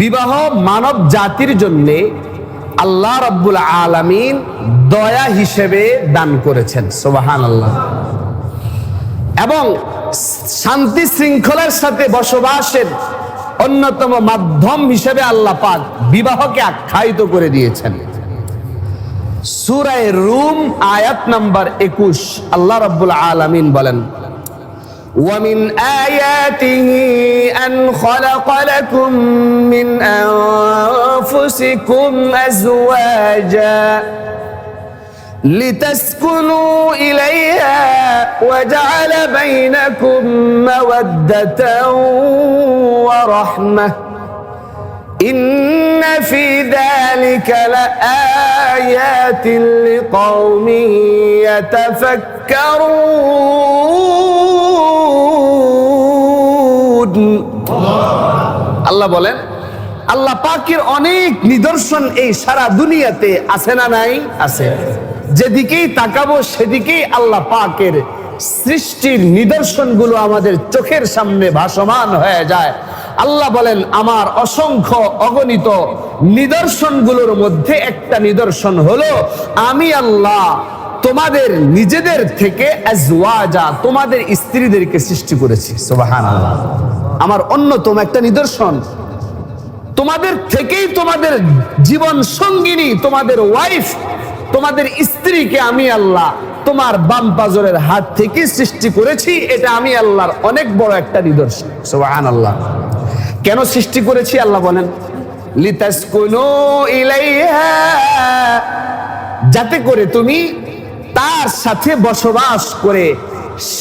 বিবাহ মানব জাতির জন্য আল্লাহ রাব্বুল আলামিন দয়া হিসেবে দান করেছেন, সুবহানাল্লাহ। এবং শান্তি শৃঙ্খলার সাথে বসবাসের অন্যতম মাধ্যম হিসেবে আল্লাহ পাক বিবাহকে আখ্যায়িত করে দিয়েছেন। সূরা রূম আয়াত নাম্বার 21 আল্লাহ রাব্বুল আলামিন বলেন, وَمِنْ آيَاتِهِ أَنْ خَلَقَ لَكُم مِّنْ أَنفُسِكُمْ أَزْوَاجًا لِتَسْكُنُوا إِلَيْهَا وَجَعَلَ بَيْنَكُم مَّوَدَّةً وَرَحْمَةً إِنَّ فِي ذَلِكَ لَآيَاتٍ لِقَوْمٍ يَتَفَكَّرُونَ। আল্লাহ বলেন, আল্লাহ পাকের অনেক নিদর্শন এই সারা দুনিয়াতে আছে না নাই? আছে। যেদিকেই তাকাবো সেদিকেই আল্লাহ পাকের সৃষ্টির নিদর্শনগুলো আমাদের চোখের সামনে ভাসমান হয়ে যায়। আল্লাহ বলেন, আমার অসংখ্য অগণিত নিদর্শনগুলোর মধ্যে একটা নিদর্শন হলো আমি আল্লাহ তোমাদের নিজেদের থেকে আজওয়াজা, তোমাদের স্ত্রীদেরকে সৃষ্টি করেছি, সুবহানাল্লাহ। আমার অন্যতম একটা নিদর্শন, তোমাদের থেকেই তোমাদের জীবন সঙ্গিনী, তোমাদের ওয়াইফ, তোমাদের স্ত্রীকে আমি আল্লাহ তোমার বাম পাজরের হাত থেকে সৃষ্টি করেছি। এটা আমি আল্লাহর অনেক বড় একটা নিদর্শন, সুবহানাল্লাহ। কেন সৃষ্টি করেছি? আল্লাহ বলেন, লিতাসকুনু ইলাইহা, যাতে করে তুমি তার সাথে বসবাস করে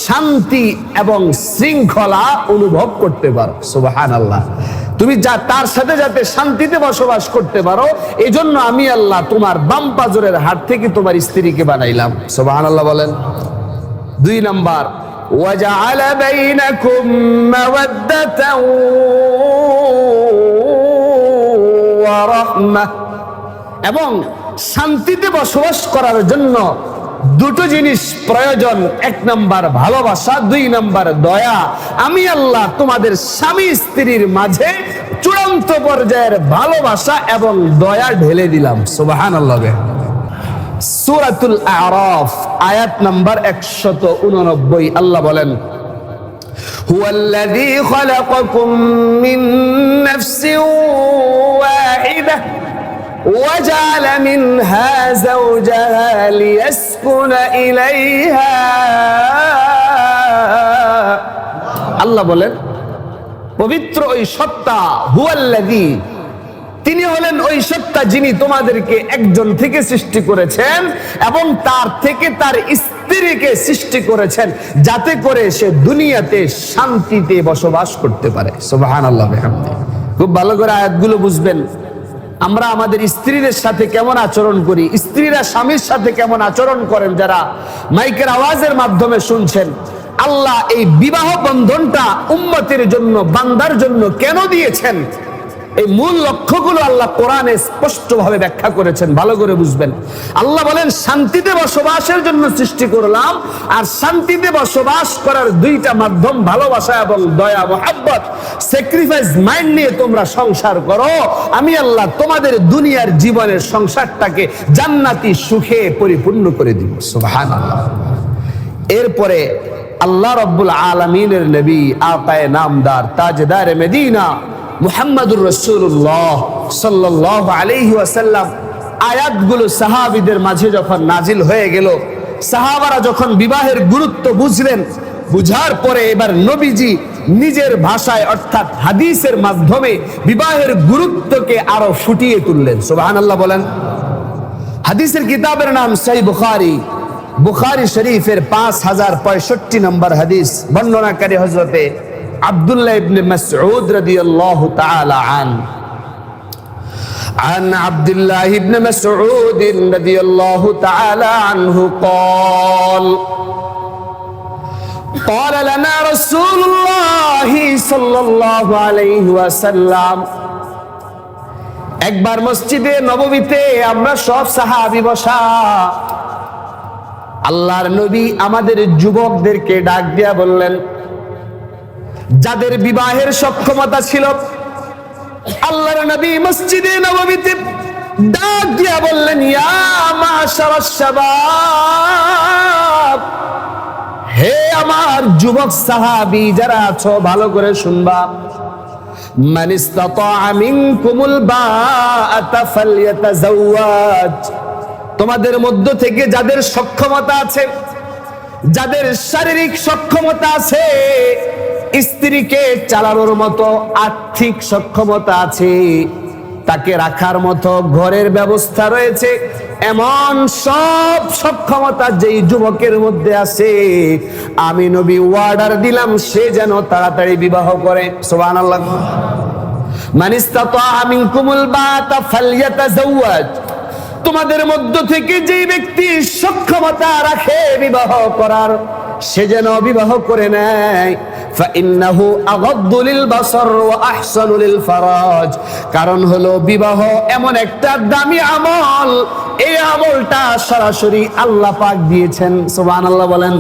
শান্তি এবং শৃঙ্খলা অনুভব করতে পারো, সুবহানাল্লাহ। তুমি তার সাথে যাতে শান্তিতে বসবাস করতে পারো, এই জন্য আমি আল্লাহ তোমার বাম পাজরের হাত থেকে তোমার স্ত্রীকে বানাইলাম, সুবহানাল্লাহ বলেন। 2 নাম্বার, ওয়াজআলা বাইনাকুম মাওয়াদ্দাতাও ওয়া রাহমাহ, এবং শান্তিতে বসবাস করার জন্য দুটো জিনিস প্রয়োজন। 1 নাম্বার ভালোবাসা, 2 নাম্বার দয়া। আমি আল্লাহ তোমাদের স্বামী স্ত্রীর মাঝে চূড়ান্ত পর্যায়ের ভালোবাসা এবং দয়া ঢেলে দিলাম, সুবহানাল্লাহ। সূরাতুল আ'রাফ আয়াত নাম্বার 189 আল্লাহ বলেন, হুয়াল্লাযী খালাকাকুম মিন নাফসিন ওয়াহিদাহ وجعل منها زوجها ليسكن إليها। আল্লাহ বলেন, পবিত্র ওই সত্তা, হুয়াল্লাযী, তিনি হলেন ওই সত্তা যিনি তোমাদেরকে একজন থেকে সৃষ্টি করেছেন এবং তার থেকে তার স্ত্রীকে সৃষ্টি করেছেন যাতে করে সে দুনিয়াতে শান্তিতে বসবাস করতে পারে, সুবহানাল্লাহ বিহামদি। খুব ভালো করে আয়াতগুলো বুঝবেন। আমরা আমাদের স্ত্রীদের সাথে কেমন আচরণ করি, স্ত্রীরা স্বামীর সাথে কেমন আচরণ করেন, যারা মাইকের আওয়াজের মাধ্যমে শুনছেন, আল্লাহ এই বিবাহ বন্ধনটা উম্মতের জন্য, বান্দার জন্য কেন দিয়েছেন, এই মূল লক্ষ্যগুলো আল্লাহ কোরআনে স্পষ্টভাবে ব্যাখ্যা করেছেন। ভালো করে বুঝবেন। আল্লাহ বলেন, শান্তিতে বসবাসের জন্য সৃষ্টি করলাম, আর শান্তিতে বসবাস করার 2টা মাধ্যম ভালোবাসা এবং দয়া, মুহাব্বত, স্যাক্রিফাইস মাইন্ড নিয়ে তোমরা সংসার করো। আমি আল্লাহ তোমাদের দুনিয়ার জীবনের সংসারটাকে জান্নাতি সুখে পরিপূর্ণ করে দিব, সুবহানাল্লাহ। এরপরে আল্লাহ রাব্বুল আলামিনের নবী, আকায়ে নামদার, তাজদারে মদিনা মুহাম্মদুর রাসূলুল্লাহ সাল্লাল্লাহু আলাইহি ওয়াসাল্লাম আয়াতগুলো সাহাবীদের মাঝে যখন নাজিল হয়ে গেল, সাহাবারা যখন বিবাহের গুরুত্ব বুঝলেন, বুঝার পরে এবার নবীজি নিজের ভাষায় অর্থাৎ হাদিসের মাধ্যমে বিবাহের গুরুত্বকে আরো ফুটিয়ে তুললেন, সুবহানাল্লাহ বলেন। হাদিসের কিতাবের নাম সহিহ বুখারী, বুখারী শরীফের 5065 নম্বর হাদিস। বর্ণনাকারী হযরতে আব্দুল্লাহ ইবনে মাসউদ রাদিয়াল্লাহু তাআলা عن عبد الله بن مسعود رضي الله تعالى عنه قال لنا رسول الله صلى الله عليه وسلم, একবার মসজিদে নববীতে আমরা সব সাহাবী বসা, আল্লাহর নবী আমাদের যুবকদেরকে ডাক দিয়া বললেন, যাদের বিবাহের সক্ষমতা ছিল আল্লাহর নবী মসজিদে নববীতে ডাক দিয়া বললেন, ইয়া মাশারাশ শাবাব, হে আমার যুবক সাহাবী যারা আছো ভালো করে শুনবা, মান ইসতাতাআ মিনকুমুল বাআতা ফালইয়াতাযাওয়াজ, তোমাদের মধ্য থেকে যাদের সক্ষমতা আছে, যাদের শারীরিক সক্ষমতা আছে, স্ত্রীকে চালানোর মতো আর্থিক সক্ষমতা আছে, তাকে রাখার মতো ঘরের ব্যবস্থা রয়েছে, এমন সব সক্ষমতা যেই যুবকের মধ্যে আছে, আমি নবী অর্ডার দিলাম সে যেন তাড়াতাড়ি বিবাহ করে। সুবহানাল্লাহ। মান ইসতাতাআ মিনকুমুল বাআতা ফালইয়াতাযাওয়াজ, তোমাদের মধ্য থেকে যেই ব্যক্তি সক্ষমতা রাখে বিবাহ করার, সে যেন বিবাহ করে নেয়। ফাইন্নাহু আগাদ্দু লিল বাসার ওয়া আহসানু লিল ফারাজ, কারণ হলো বিবাহ এমন একটা দামি আমল, এই আমলটা সরাসরি আল্লাহ পাক দিয়েছেন। সুবহানাল্লাহ বলেন।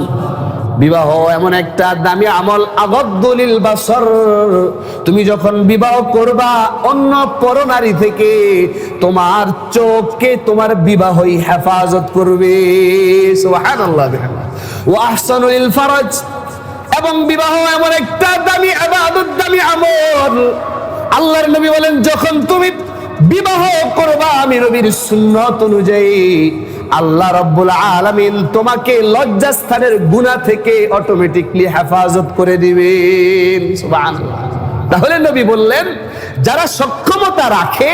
বিবাহ এমন একটা দামি আমল, আগাদ্দু লিল বাসার, তুমি যখন বিবাহ করবা অন্য পরনারী থেকে তোমার চোখকে তোমার বিবাহই হেফাজত করবে। সুবহানাল্লাহ। ওয়া আহসানু লিল ফারাজ, এবং বিবাহ এমন একটা দামি ইবাদত, দামি আমল। আল্লাহর নবী বলেন, যখন তুমি বিবাহ করবা আমি নবীর সুন্নাত অনুযায়ী আল্লাহ রাব্বুল আলামিন তোমাকে লজ্জাস্থানের গুনাহ থেকে অটোমেটিকলি হেফাজত করে দিবেন। সুবহানাল্লাহ। তাহলে নবী বললেন, যারা সক্ষমতা রাখে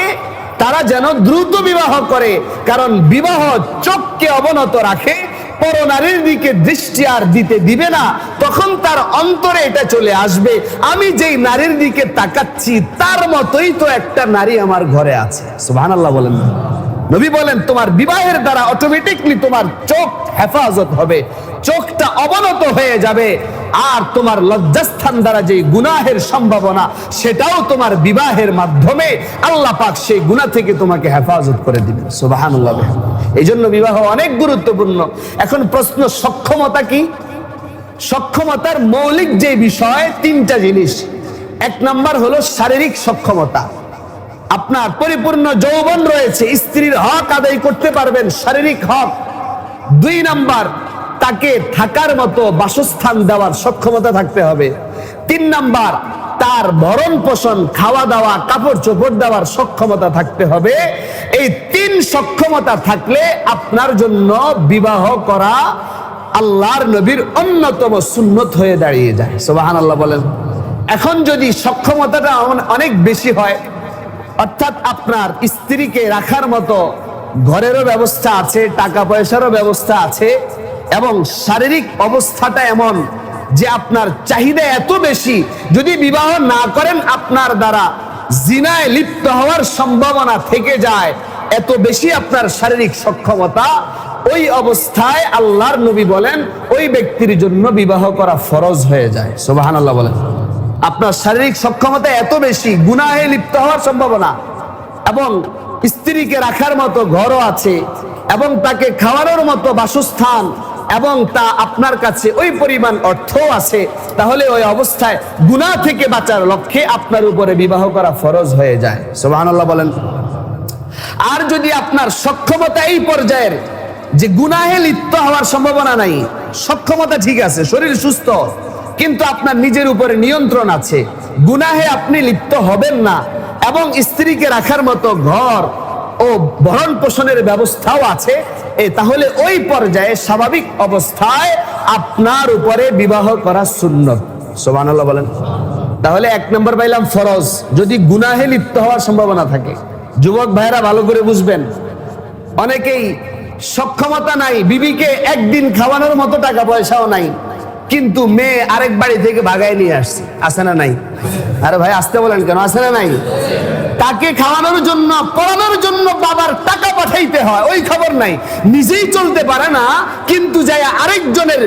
তারা যেন দ্রুত বিবাহ করে, কারণ বিবাহ চোখকে অবনত রাখে, পরনারীর দিকে দৃষ্টি আর দিতে দিবে না। তখন তার অন্তরে এটা চলে আসবে, আমি যেই নারীর দিকে তাকাচ্ছি তার মতোই তো একটা নারী আমার ঘরে আছে। সুবহানাল্লাহ বলেন। নবী বলেন, তোমার বিবাহের দ্বারা অটোমেটিকলি তোমার চোখ হেফাজত হবে, চোখটা অবনত হয়ে যাবে, আর তোমার লজ্জাস্থান দ্বারা যে গুনাহের সম্ভাবনা সেটাও তোমার বিবাহের মাধ্যমে আল্লাহ পাক সেই গুনাহ থেকে তোমাকে হেফাজত করে দিবেন। সুবহানাল্লাহ। এই জন্য বিবাহ অনেক গুরুত্বপূর্ণ। এখন প্রশ্ন, সক্ষমতা কি? সক্ষমতার মৌলিক যে বিষয় তিনটা জিনিস। এক নাম্বার হলো শারীরিক সক্ষমতা, আপনার পরিপূর্ণ যৌবন রয়েছে, স্ত্রীর হক আদায় করতে পারবেন, শারীরিক হক। দুই নাম্বার, তাকে থাকার মতো বাসস্থান দেওয়ার সক্ষমতা থাকতে হবে। তিন নাম্বার, তার ভরণ পোষণ, খাওয়া দাওয়া, কাপড় চোপড় দেওয়ার সক্ষমতা থাকতে হবে। এই তিন সক্ষমতা থাকলে আপনার জন্য বিবাহ করা আল্লাহর নবীর অন্যতম সুন্নত হয়ে দাঁড়িয়ে যায়। সুবহানাল্লাহ বলেন। এখন যদি সক্ষমতাটা অনেক বেশি হয়, অর্থাৎ আপনার স্ত্রীকে রাখার মতো ঘরেরও ব্যবস্থা আছে, টাকা পয়সারও ব্যবস্থা আছে, এবং শারীরিক অবস্থাটা এমন যে আপনার চাহিদা এত বেশি, যদি বিবাহ না করেন আপনার দ্বারা জিনায় লিপ্ত হওয়ার সম্ভাবনা থেকে যায়, এত বেশি আপনার শারীরিক সক্ষমতা, ওই অবস্থায় আল্লাহর নবী বলেন ওই ব্যক্তির জন্য বিবাহ করা ফরজ হয়ে যায়। সুবহানাল্লাহ বলেন। আপনার শারীরিক সক্ষমতা এত বেশি, গুনাহে লিপ্ত হওয়ার সম্ভাবনা, এবং স্ত্রীকে রাখার মতো ঘরও আছে, এবং তাকে খাওয়ানোর মতো বাসস্থান, এবং তা আপনার কাছে ওই পরিমাণ অর্থও আছে, তাহলে ওই অবস্থায় গুনাহ থেকে বাঁচার লক্ষ্যে আপনার উপরে বিবাহ করা ফরজ হয়ে যায়। সুবহানাল্লাহ বলেন। আর যদি আপনার সক্ষমতা এই পর্যায়ের যে গুনাহে লিপ্ত হওয়ার সম্ভাবনা নাই, সক্ষমতা ঠিক আছে, শরীর সুস্থ, কিন্তু আপনার নিজের উপরে নিয়ন্ত্রণ আছে, গুনাহে আপনি লিপ্ত হবেন না, এবং স্ত্রীকে রাখার মতো ঘর ও ভরণ পোষণের ব্যবস্থাও আছে, তাহলে ওই পর্যায়ে স্বাভাবিক অবস্থায় আপনার উপরে বিবাহ করা সুন্নত। সুবহানাল্লাহ বলেন। তাহলে এক নম্বর পাইলাম ফরজ, যদি গুনাহে লিপ্ত হওয়ার সম্ভাবনা থাকে। যুবক ভাইরা ভালো করে বুঝবেন, অনেকেই সক্ষমতা নাই, বিবিকে একদিন খাওয়ানোর মতো টাকা পয়সাও নাই, কিন্তু মেয়ে আরেক বাড়ি থেকে ভাগায় নিয়ে আসছে, আছে না নাই? আরে ভাই আসতে বলেন কেন, আছে না নাই? তাকে খাওয়ানোর জন্য, পড়ানোর জন্য বাবার টাকা পাঠাইতে হয়, ওই খবর নাই, নিজেই চলতে পারে না, কিন্তু যায় আরেকজনের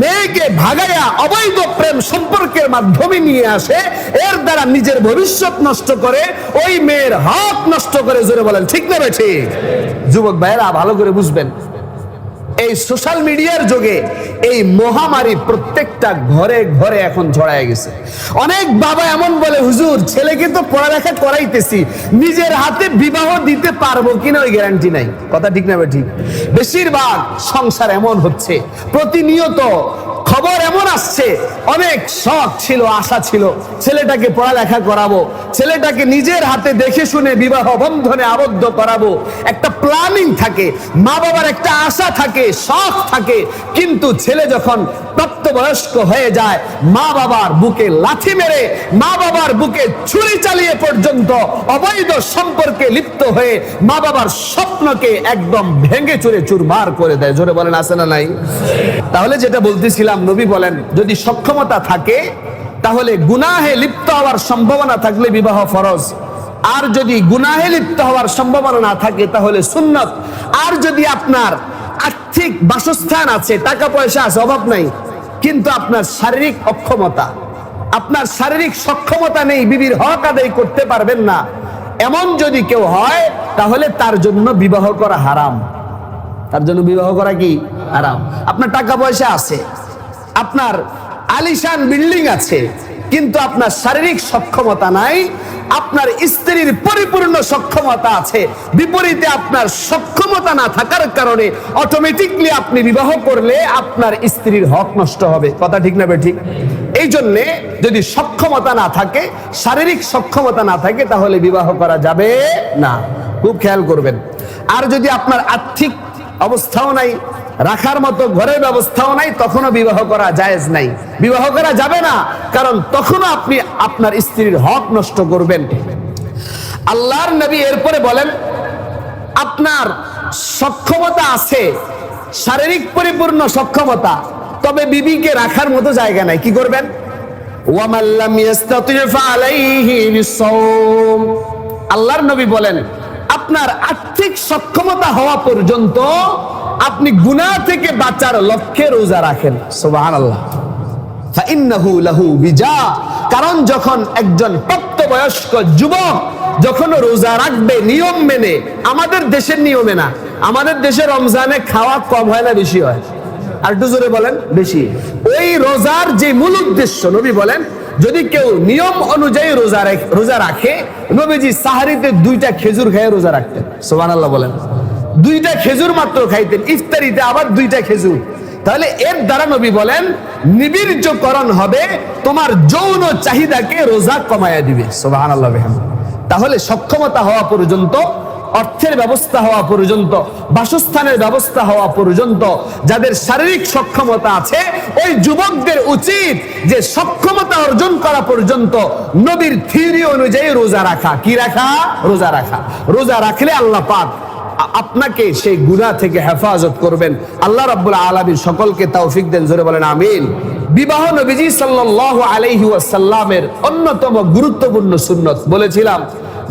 মেয়েকে ভাগাইয়া অবৈধ প্রেম সম্পর্কের মাধ্যমে নিয়ে আসে, এর দ্বারা নিজের ভবিষ্যৎ নষ্ট করে, ওই মেয়ের হক নষ্ট করে। জোরে বলেন ঠিক না ঠিক? যুবক ভাইয়েরা ভালো করে বুঝবেন, এই সোশ্যাল মিডিয়ার যুগে এই মহামারী প্রত্যেকটা ঘরে ঘরে এখন ছড়ায় গেছে। অনেক বাবা এমন বলে, হুজুর ছেলেকে তো পড়ালেখা করাইতেছি, নিজের হাতে বিবাহ দিতে পারবো কিনা ওই গ্যারান্টি নাই। কথা ঠিক না ঠিক? বেশিরভাগ সংসার এমন হচ্ছে, প্রতিনিয়ত খবর এমন আসছে, অনেক শখ ছিল, আশা ছিল ছেলেটাকে পড়ালেখা করাবো, ছেলেটাকে নিজের হাতে দেখে শুনে বিবাহ বন্ধনে আবদ্ধ করাবো, একটা প্ল্যানিং থাকে, মা বাবার একটা আশা থাকে, শখ থাকে। কিন্তু ছেলে যখন প্রাপ্তবয়স্ক হয়ে যায়, মা বাবার বুকে লাথি মেরে, মা বাবার বুকে ছুরি চালিয়ে পর্যন্ত অবৈধ সম্পর্কে লিপ্ত হয়ে মা বাবার স্বপ্নকে একদম ভেঙে চুরে চুরমার করে দেয়। জোরে বলেন আছে না নাই? তাহলে যেটা বলতেছিলাম, নবী বলেন যদি সক্ষমতা থাকে তাহলে গুনাহে লিপ্ত হওয়ার সম্ভাবনা থাকলে বিবাহ ফরজ, আর যদি গুনাহে লিপ্ত হওয়ার সম্ভাবনা না থাকে তাহলে সুন্নত। আর যদি আপনার আর্থিক বাসস্থান আছে, টাকা পয়সা আছে, অভাব নাই, কিন্তু আপনার শারীরিক অক্ষমতা, আপনার শারীরিক সক্ষমতা নেই, বিবির হক আদায় করতে পারবেন না, এমন যদি কেউ হয় তাহলে তার জন্য বিবাহ করা হারাম। তার জন্য বিবাহ করা কি হারাম। আপনার টাকা পয়সা আছে, আপনার আলিশান বিল্ডিং আছে, কিন্তু আপনার শারীরিক সক্ষমতা নাই, আপনার স্ত্রীর পরিপূর্ণ সক্ষমতা আছে, বিপরীতে আপনার সক্ষমতা না থাকার কারণে অটোমেটিকলি আপনি বিবাহ করলে আপনার স্ত্রীর হক নষ্ট হবে। কথা ঠিক না ঠিক? এই জন্যে যদি সক্ষমতা না থাকে, শারীরিক সক্ষমতা না থাকে, তাহলে বিবাহ করা যাবে না। খুব খেয়াল করবেন। আর যদি আপনার আর্থিক অবস্থাও নাই, রাখার মতো ঘরের ব্যবস্থাও নাই, তখনও বিবাহ করা জায়েজ নাই, বিবাহ করা যাবে না, কারণ তখনও আপনি আপনার স্ত্রীর হক নষ্ট করবেন। আল্লাহর নবী এরপরে বলেন, আপনার সক্ষমতা আছে, শারীরিক পরিপূর্ণ সক্ষমতা, তবে বিবিকে রাখার মতো জায়গা নাই, কি করবেন? ওয়ামান লাম ইস্তাতি ফালাইহি বিসওম। আল্লাহর নবী বলেন, আপনার আর্থিক সক্ষমতা হওয়া পর্যন্ত আপনি গুনাহ থেকে বাঁচার লক্ষ্যে রোজা রাখেন। সুবহানাল্লাহ। ফাইন্নাহু লাহু বিজা। কারণ যখন একজন প্রাপ্তবয়স্ক যুবক যখন রোজা রাখবে নিয়ম মেনে, আমাদের দেশের নিয়মে না, আমাদের দেশে রমজানে খাওয়া কম হয় না বেশি হয়? আর একটু জোরে বলেন, বেশি। ওই রোজার যে মূল উদ্দেশ্য, নবী বলেন যদি কেউ নিয়ম অনুযায়ী রোজা রাখে, নবীজি সাহারিতে 2টা খেজুর খেয়ে রোজা রাখতেন। সুবহানাল্লাহ বলেন। 2টা খেজুর মাত্র খাইতেন, ইফতারিতে আবার 2টা খেজুর। তাহলে এর দ্বারা নবী বলেন নিবীর্যকরণ হবে, তোমার যৌন চাহিদাকে রোজা কমায়া দিবে। সুবহানাল্লাহ। তাহলে সক্ষমতা হওয়া পর্যন্ত, অর্থের ব্যবস্থা হওয়া পর্যন্ত, বাসস্থানের ব্যবস্থা হওয়া পর্যন্ত, যাদের শারীরিক সক্ষমতা আছে ওই যুবকদের উচিত যে সক্ষমতা অর্জন করা পর্যন্ত নবীর থিওরি অনুযায়ী রোজা রাখা। কি রাখা? রোজা রাখা। রোজা রাখলে আল্লাহ পাক আপনাকে সেই গুনাহ থেকে হেফাজত করবেন। আল্লাহ রাব্বুল আলামিন সকলকে তৌফিক দেন। জোরে বলেন আমিন। বিবাহ নবীজি সাল্লাল্লাহু আলাইহি ওয়াসাল্লামের অন্যতম গুরুত্বপূর্ণ সুন্নত। বলেছিলাম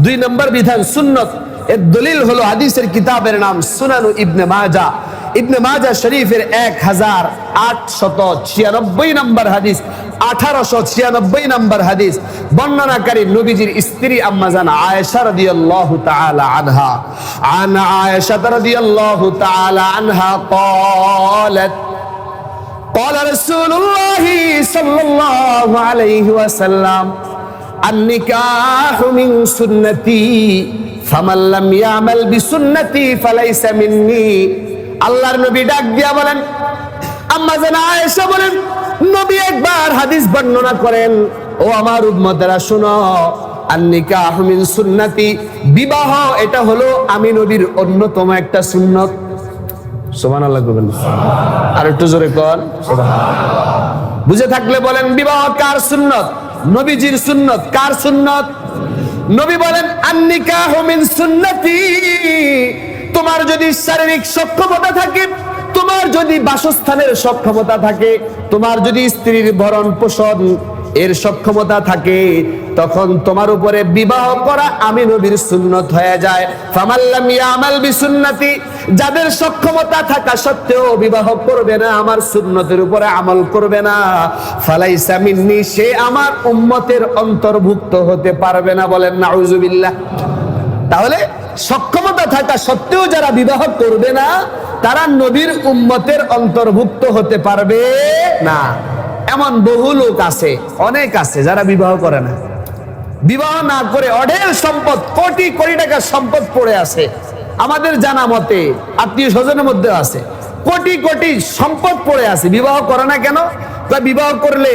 2 নম্বর বিধান সুন্নত। এর দলিল হলো হাদিসের কিতাবের নাম সুনান ইবনে মাজাহ। ইবনে মাজাহ শরীফের 1896 নম্বর হাদিস, 1896 নম্বর হাদিস বর্ণনাকারী নবীজির স্ত্রী আম্মা জান আয়েশা রাদিয়াল্লাহু তাআলা আনহা। আন আয়েশা রাদিয়াল্লাহু তাআলা আনহা قالت قال رسول الله صلى الله عليه وسلم النكاح من سنتي فمن لم يعمل بسنتي فليس مني। আল্লাহর নবী ডাক দিয়া বলেন, আম্মা জান আয়েশা বলেন, নবী একবার হাদিস বর্ণনা করেন, ও আমার উম্মতেরা শুনো, আন-নিকাহু মিন সুন্নতি, বিবাহ এটা হলো আমি নবীর অন্যতম একটা সুন্নত। সুবহানাল্লাহ বলেন, আর একটু জোরে কোন সুবহানাল্লাহ। বুঝে থাকলে বলেন বিবাহ কার সুন্নত? নবীজির সুন্নত। কার সুন্নত? নবী বলেন আন-নিকাহু মিন সুন্নতি। তোমার যদি শারীরিক সক্ষমতা থাকে, তোমার যদি বাসস্থানের সক্ষমতা থাকে, তোমার যদি স্ত্রীর ভরণ পোষণ এর সক্ষমতা থাকে, তখন তোমার উপরে বিবাহ করা আমি নবীর সুন্নত হয়ে যায়। ফামাল্লাম ইয়ামাল বিসুন্নতি, যাদের সক্ষমতা থাকা সত্ত্বেও বিবাহ করবে না, আমার সুন্নতের উপরে আমল করবে না, ফালাইসা মিন্নি, সে আমার উম্মতের অন্তর্ভুক্ত হতে পারবে না। বলেন নাউজুবিল্লাহ। তাহলে সক্ষমতা থাকা সত্ত্বেও যারা বিবাহ করবে না, তারা নবীর উম্মতের অন্তর্ভুক্ত হতে পারবে না। এমন বহু লোক আছে, অনেক আছে যারা বিবাহ করে না, বিবাহ না করে অঢেল সম্পদ, কোটি কোটি টাকার সম্পদ পড়ে আছে। আমাদের জানা মতে আত্মীয় স্বজনের মধ্যে আছে, কোটি কোটি সম্পদ পড়ে আছে, বিবাহ করে না কেন? বিবাহ করলে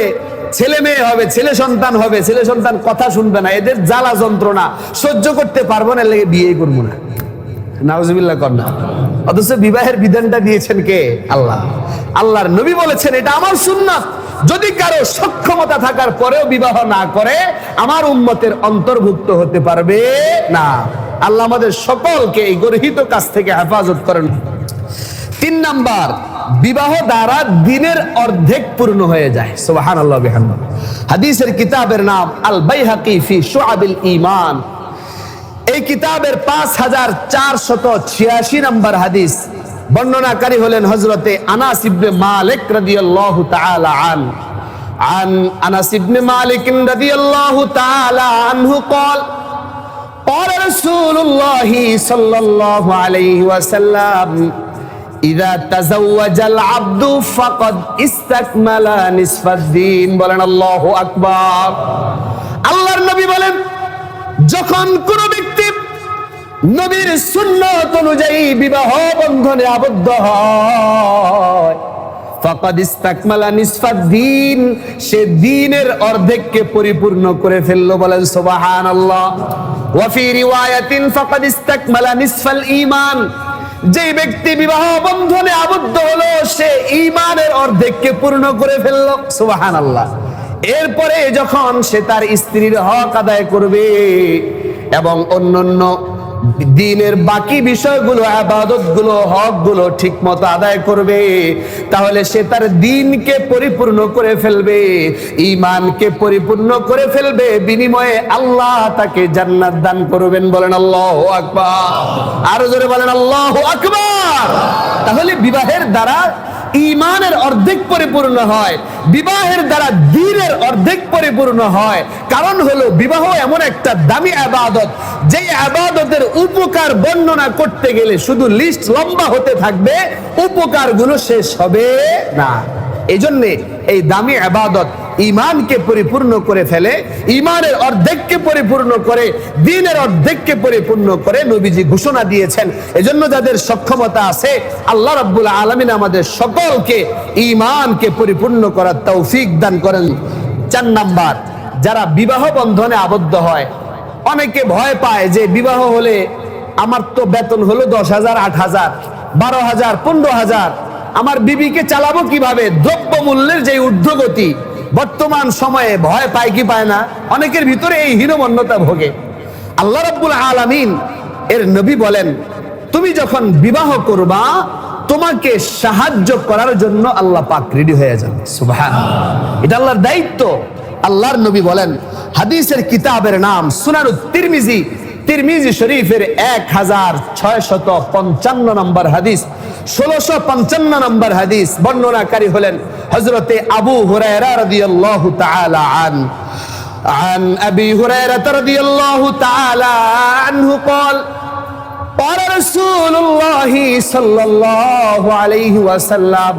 ছেলে মেয়ে হবে, ছেলে সন্তান হবে, ছেলে সন্তান কথা শুনবে না, এদের জ্বালা যন্ত্রণা সহ্য করতে পারবো না, লেগে বিয়ে করবো না। নাউজুবিল্লাহ কর না। অথচ বিবাহের বিধানটা দিয়েছেন কে? আল্লাহ। আল্লাহর নবী বলেছেন এটা আমার সুন্নাত, যদি কারো সক্ষমতা থাকার পরেও বিবাহ না করে আমার উম্মতের অন্তর্ভুক্ত হতে পারবে না। আল্লাহ আমাদের সকলকে এই গর্হিত কাজ থেকে হেফাজত করেন। 3 নাম্বার, বিবাহ দ্বারা দ্বীনের অর্ধেক পূর্ণ হয়ে যায়। সুবহানাল্লাহ বিহামদিহি। হাদিসের কিতাবের নাম আল বাইহাকি ফি শুআবিল ঈমান। এই কিতাবের 5486 নম্বর হাদিস। বর্ণনাকারী হলেন হযরতে আনাস ইবনে মালিক রাদিয়াল্লাহু তাআলা আন আনাস ইবনে মালিক রাদিয়াল্লাহু তাআলা আনহু قال قال رسول الله صلى الله عليه وسلم إذا تزوج العبد فقد استكمل نصف الدين। বলেন আল্লাহু আকবার। আল্লাহর নবী বলেন, যখন কোন ব্যক্তি নবীর সুন্নাত অনুযায়ী বিবাহ বন্ধনে আবদ্ধ হয়, ফাকাদ ইস্তাকমালা নিসফাদ দ্বীন, সে দ্বীনের অর্ধেককে পরিপূর্ণ করে ফেললো। বলেন সুবহানাল্লাহ। ওয়া ফি রিওয়ায়াতিন ফাকাদ ইস্তাকমালা নিসফাল ঈমান, যে ব্যক্তি বিবাহ বন্ধনে আবদ্ধ হলো সে ঈমানের অর্ধেককে পূর্ণ করে ফেললো। সুবহানাল্লাহ। এরপরে যখন সে তার স্ত্রীর হক আদায় করবে এবং অন্যান্য দ্বীনের বাকি বিষয়গুলো, ইবাদতগুলো, হকগুলো ঠিকমতো আদায় করবে, তাহলে সে তার দ্বীনকে পরিপূর্ণ করে ফেলবে, ঈমানকে পরিপূর্ণ করে ফেলবে। বিনিময়ে আল্লাহ তাকে জান্নাত দান করবেন। বলেন আল্লাহু আকবার। আরো জোরে বলেন আল্লাহু আকবার। তাহলে বিবাহের দ্বারা ঈমানের অর্ধেক পরিপূর্ণ হয়, বিবাহের দ্বারা দ্বীনের অর্ধেক পরিপূর্ণ হয়। কারণ হলো বিবাহ এমন একটা দামি ইবাদত, যে ইবাদতের উপকার বর্ণনা করতে গেলে শুধু লিস্ট লম্বা হতে থাকবে, উপকারগুলো শেষ হবে না। এইজন্য এই দামি ইবাদত ঈমানকে পরিপূর্ণ করে ফেলে, ঈমানের অর্ধেককে পরিপূর্ণ করে, দ্বীনের অর্ধেককে পরিপূর্ণ করে নবীজি ঘোষণা দিয়েছেন। এজন্য যাদের সক্ষমতা আছে আল্লাহ রাব্বুল আলামিন আমাদের সকলকে ঈমানকে পরিপূর্ণ করার তৌফিক দান করেন। 4 নাম্বার, যারা বিবাহ বন্ধনে আবদ্ধ হয়, অনেকে ভয় পায় যে বিবাহ হলে আমার তো বেতন হলো 10,000, 8,000, 12,000, 15,000, আমার বিবিকে চালাবো কিভাবে? দ্রব্য মূল্যের যে ঊর্ধ্বগতি বর্তমান সময়ে ভয় পায় কি পায় না? অনেকের ভিতরে এই হীনমন্যতা ভোগে। আল্লাহ রাব্বুল আলামিন এর নবী বলেন, তুমি যখন বিবাহ করবা তোমাকে সাহায্য করার জন্য আল্লাহ পাক রেডি হয়ে যান। সুবহানাল্লাহ। এটা আল্লাহর দায়িত্ব। আল্লাহর নবী বলেন, হাদিসের কিতাবের নাম সুনানুত তিরমিজি, তিরমিজি শরীফের 1655 নম্বর হাদিস, 1655 নম্বর হাদিস। বর্ণনাকারী হলেন হযরতে আবু হুরায়রা রাদিয়াল্লাহু তাআলা عن أبي هريرة رضي الله تعالى عنه قال قال رسول الله صلى الله عليه وسلم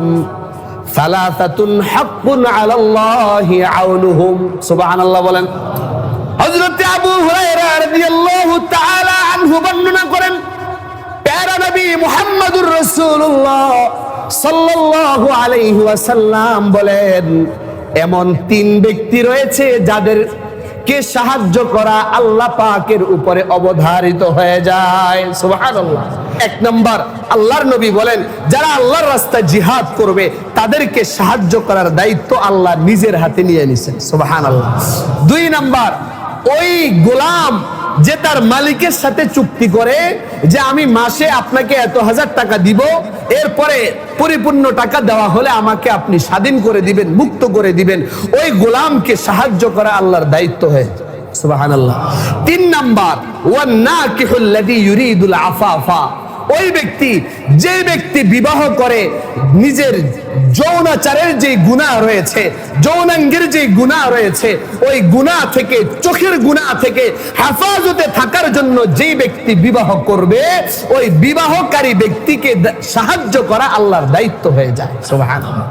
ثلاثة حق على الله عونهم। سبحان الله। বলেন হযরত আবু হুরায়রা রাদিয়াল্লাহু তাআলা আনহু বর্ণনা করেন, প্যারা নবী মুহাম্মদুর রাসূলুল্লাহ সাল্লাল্লাহু আলাইহি ওয়াসাল্লাম বলেন, এমন 3 ব্যক্তি রয়েছে যাদেরকে সাহায্য করা আল্লাহ পাকের উপরে অবধারিত হয়ে যায়। সুবহানাল্লাহ। 1 নাম্বার, আল্লাহর নবী বলেন, যারা আল্লাহর রাস্তায় জিহাদ করবে তাদেরকে সাহায্য করার দায়িত্ব আল্লাহ নিজের হাতে নিয়ে নিয়েছেন। সুবহানাল্লাহ। 2 নাম্বার, ওই গোলাম যে তার মালিকের সাথে চুক্তি করে যে আমি মাসে আপনাকে এত হাজার টাকা দিব, এরপরে পরিপূর্ণ টাকা দেওয়া হলে আমাকে আপনি স্বাধীন করে দিবেন, মুক্ত করে দিবেন, ওই গোলামকে সাহায্য করা আল্লাহর দায়িত্ব হয়ে। সুবহানাল্লাহ। 3 নাম্বার, ওয়ান নাকিহুল্লাযী ইউরিদুল আফাফা, ওই ব্যক্তি, যে ব্যক্তি বিবাহ করে নিজের যৌনাচারের যে গুনাহ রয়েছে, যৌনাঙ্গের যে গুনাহ রয়েছে, ওই গুনাহ থেকে, চোখের গুনাহ থেকে হেফাজতে থাকার জন্য যেই ব্যক্তি বিবাহ করবে, ওই বিবাহকারী ব্যক্তিকে সাহায্য করা আল্লাহর দায়িত্ব হয়ে যায়। সুবহানাল্লাহ।